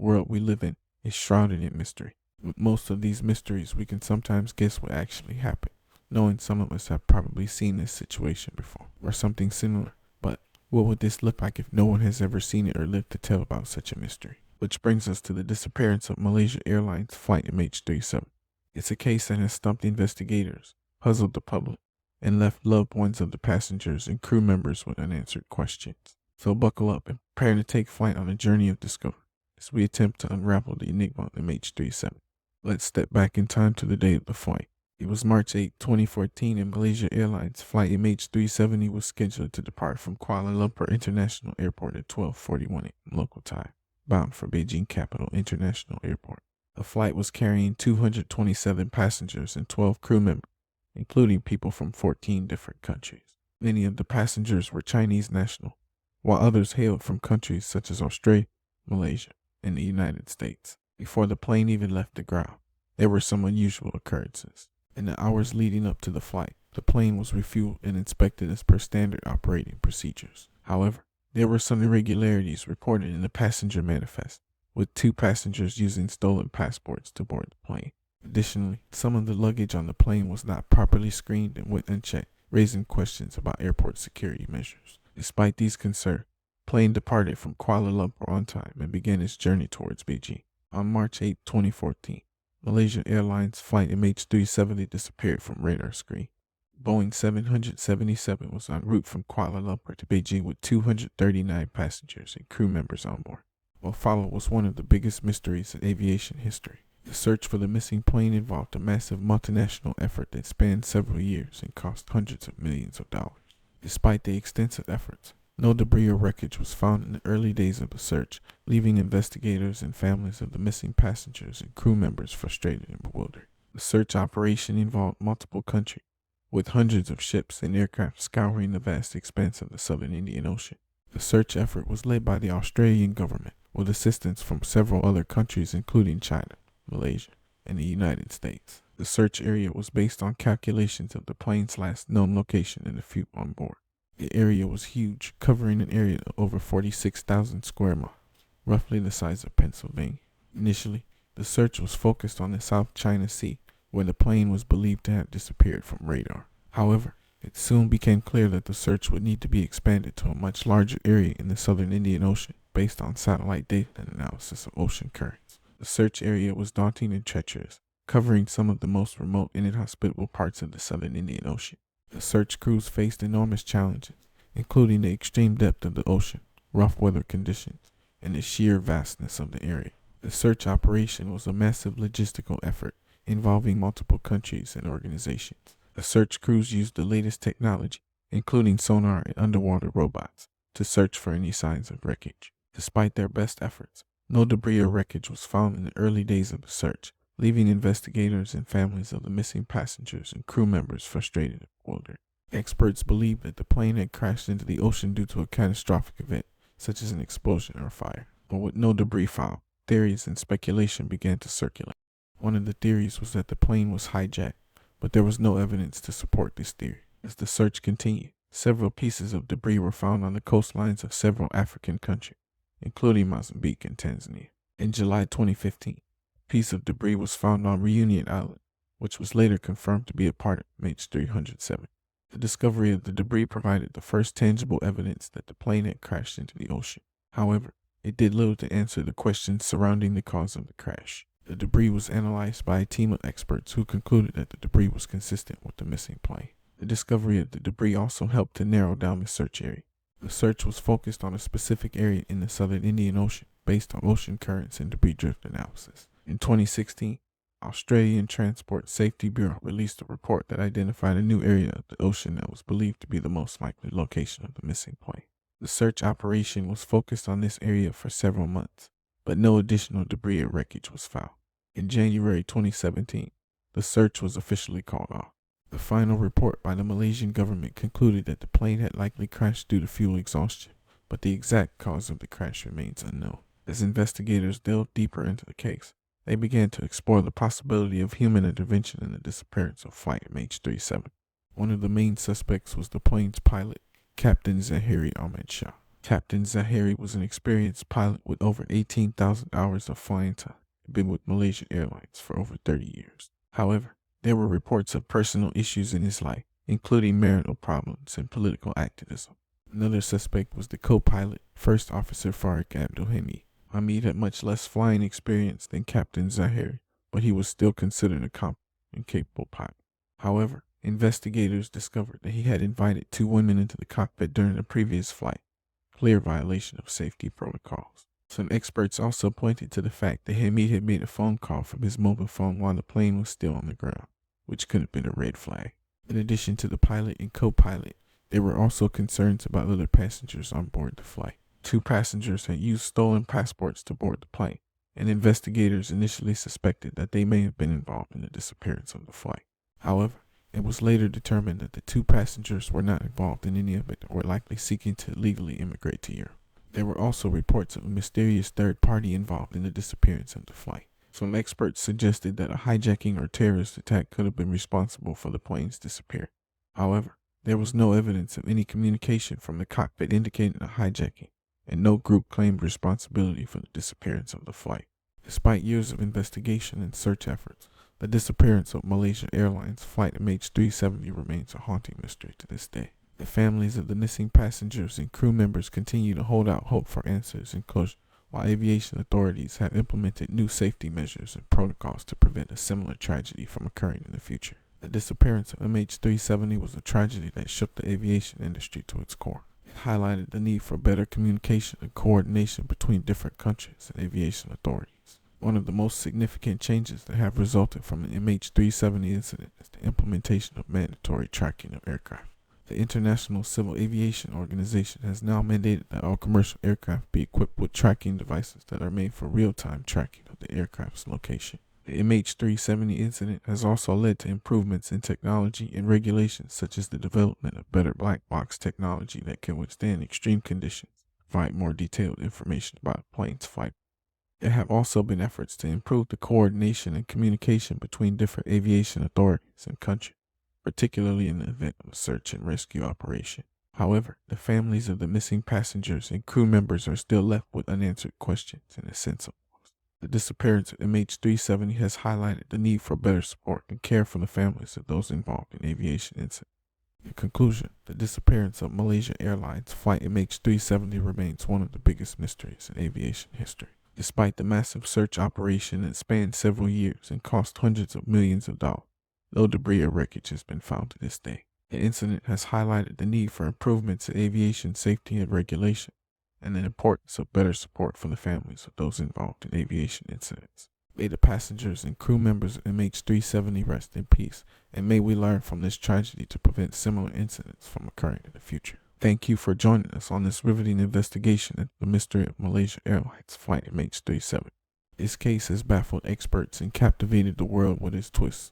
world we live in is shrouded in mystery. With most of these mysteries, we can sometimes guess what actually happened, knowing some of us have probably seen this situation before, or something similar. But what would this look like if no one has ever seen it or lived to tell about such a mystery? Which brings us to the disappearance of Malaysia Airlines Flight MH370. It's a case that has stumped investigators, puzzled the public, and left loved ones of the passengers and crew members with unanswered questions. So buckle up and prepare to take flight on a journey of discovery as we attempt to unravel the enigma of MH370. Let's step back in time to the day of the flight. It was March 8, 2014, and Malaysia Airlines Flight MH370 was scheduled to depart from Kuala Lumpur International Airport at 12:41 a.m. local time, bound for Beijing Capital International Airport. The flight was carrying 227 passengers and 12 crew members, including people from 14 different countries. Many of the passengers were Chinese national, while others hailed from countries such as Australia, Malaysia, and the United States. Before the plane even left the ground, there were some unusual occurrences. In the hours leading up to the flight, the plane was refueled and inspected as per standard operating procedures. However, there were some irregularities reported in the passenger manifest, with 2 passengers using stolen passports to board the plane. Additionally, some of the luggage on the plane was not properly screened and went unchecked, raising questions about airport security measures. Despite these concerns, the plane departed from Kuala Lumpur on time and began its journey towards Beijing. On March 8, 2014, Malaysia Airlines Flight MH370 disappeared from radar screen. Boeing 777 was en route from Kuala Lumpur to Beijing with 239 passengers and crew members on board. What followed was one of the biggest mysteries in aviation history. The search for the missing plane involved a massive multinational effort that spanned several years and cost hundreds of millions of dollars. Despite the extensive efforts, no debris or wreckage was found in the early days of the search, leaving investigators and families of the missing passengers and crew members frustrated and bewildered. The search operation involved multiple countries, with hundreds of ships and aircraft scouring the vast expanse of the southern Indian Ocean. The search effort was led by the Australian government, with assistance from several other countries including China, Malaysia, and the United States. The search area was based on calculations of the plane's last known location and the few on board. The area was huge, covering an area of over 46,000 square miles, roughly the size of Pennsylvania. Initially, the search was focused on the South China Sea, where the plane was believed to have disappeared from radar. However, it soon became clear that the search would need to be expanded to a much larger area in the southern Indian Ocean based on satellite data and analysis of ocean currents. The search area was daunting and treacherous, covering some of the most remote and inhospitable parts of the southern Indian Ocean. The search crews faced enormous challenges, including the extreme depth of the ocean, rough weather conditions, and the sheer vastness of the area. The search operation was a massive logistical effort involving multiple countries and organizations. The search crews used the latest technology, including sonar and underwater robots, to search for any signs of wreckage. Despite their best efforts, no debris or wreckage was found in the early days of the search, leaving investigators and families of the missing passengers and crew members frustrated and bewildered. Experts believe that the plane had crashed into the ocean due to a catastrophic event, such as an explosion or fire. But with no debris found, theories and speculation began to circulate. One of the theories was that the plane was hijacked, but there was no evidence to support this theory. As the search continued, several pieces of debris were found on the coastlines of several African countries, including Mozambique and Tanzania. In July 2015, a piece of debris was found on Reunion Island, which was later confirmed to be a part of MH370. The discovery of the debris provided the first tangible evidence that the plane had crashed into the ocean. However, it did little to answer the questions surrounding the cause of the crash. The debris was analyzed by a team of experts who concluded that the debris was consistent with the missing plane. The discovery of the debris also helped to narrow down the search area. The search was focused on a specific area in the southern Indian Ocean based on ocean currents and debris drift analysis. In 2016, Australian Transport Safety Bureau released a report that identified a new area of the ocean that was believed to be the most likely location of the missing plane. The search operation was focused on this area for several months, but no additional debris or wreckage was found. In January 2017, the search was officially called off. The final report by the Malaysian government concluded that the plane had likely crashed due to fuel exhaustion, but the exact cause of the crash remains unknown. As investigators delved deeper into the case, they began to explore the possibility of human intervention in the disappearance of Flight MH370. One of the main suspects was the plane's pilot, Captain Zaharie Ahmad Shah. Captain Zaharie was an experienced pilot with over 18,000 hours of flying time. He'd been with Malaysia Airlines for over 30 years. However, there were reports of personal issues in his life, including marital problems and political activism. Another suspect was the co-pilot, First Officer Farik Abdul Hamid. Hamid had much less flying experience than Captain Zaharie, but he was still considered a competent and capable pilot. However, investigators discovered that he had invited 2 women into the cockpit during a previous flight, clear violation of safety protocols. Some experts also pointed to the fact that Hamid had made a phone call from his mobile phone while the plane was still on the ground, which could have been a red flag. In addition to the pilot and co-pilot, there were also concerns about other passengers on board the flight. 2 passengers had used stolen passports to board the plane, and investigators initially suspected that they may have been involved in the disappearance of the flight. However, it was later determined that the 2 passengers were not involved in any of it or were likely seeking to legally immigrate to Europe. There were also reports of a mysterious third party involved in the disappearance of the flight. Some experts suggested that a hijacking or terrorist attack could have been responsible for the plane's disappearance. However, there was no evidence of any communication from the cockpit indicating a hijacking, and no group claimed responsibility for the disappearance of the flight. Despite years of investigation and search efforts, the disappearance of Malaysia Airlines Flight MH370 remains a haunting mystery to this day. The families of the missing passengers and crew members continue to hold out hope for answers and closure, while aviation authorities have implemented new safety measures and protocols to prevent a similar tragedy from occurring in the future. The disappearance of MH370 was a tragedy that shook the aviation industry to its core. It highlighted the need for better communication and coordination between different countries and aviation authorities. One of the most significant changes that have resulted from the MH370 incident is the implementation of mandatory tracking of aircraft. The International Civil Aviation Organization has now mandated that all commercial aircraft be equipped with tracking devices that are made for real-time tracking of the aircraft's location. The MH370 incident has also led to improvements in technology and regulations, such as the development of better black box technology that can withstand extreme conditions, provide more detailed information about a plane's flight. There have also been efforts to improve the coordination and communication between different aviation authorities and countries, particularly in the event of a search and rescue operation. However, the families of the missing passengers and crew members are still left with unanswered questions and a sense of loss. The disappearance of MH370 has highlighted the need for better support and care for the families of those involved in aviation incidents. In conclusion, the disappearance of Malaysia Airlines Flight MH370 remains one of the biggest mysteries in aviation history. Despite the massive search operation that spanned several years and cost hundreds of millions of dollars, no debris or wreckage has been found to this day. The incident has highlighted the need for improvements in aviation safety and regulation, and the importance of better support for the families of those involved in aviation incidents. May the passengers and crew members of MH370 rest in peace, and may we learn from this tragedy to prevent similar incidents from occurring in the future. Thank you for joining us on this riveting investigation into the mystery of Malaysia Airlines Flight MH370. This case has baffled experts and captivated the world with its twists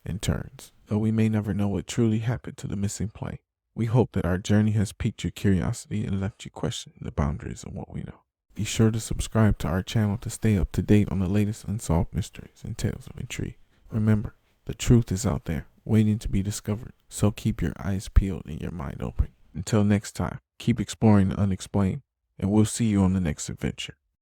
and turns. Though we may never know what truly happened to the missing plane, we hope that our journey has piqued your curiosity and left you questioning the boundaries of what we know. Be sure to subscribe to our channel to stay up to date on the latest unsolved mysteries and tales of intrigue. Remember, the truth is out there, waiting to be discovered, so keep your eyes peeled and your mind open. Until next time, keep exploring the unexplained, and we'll see you on the next adventure.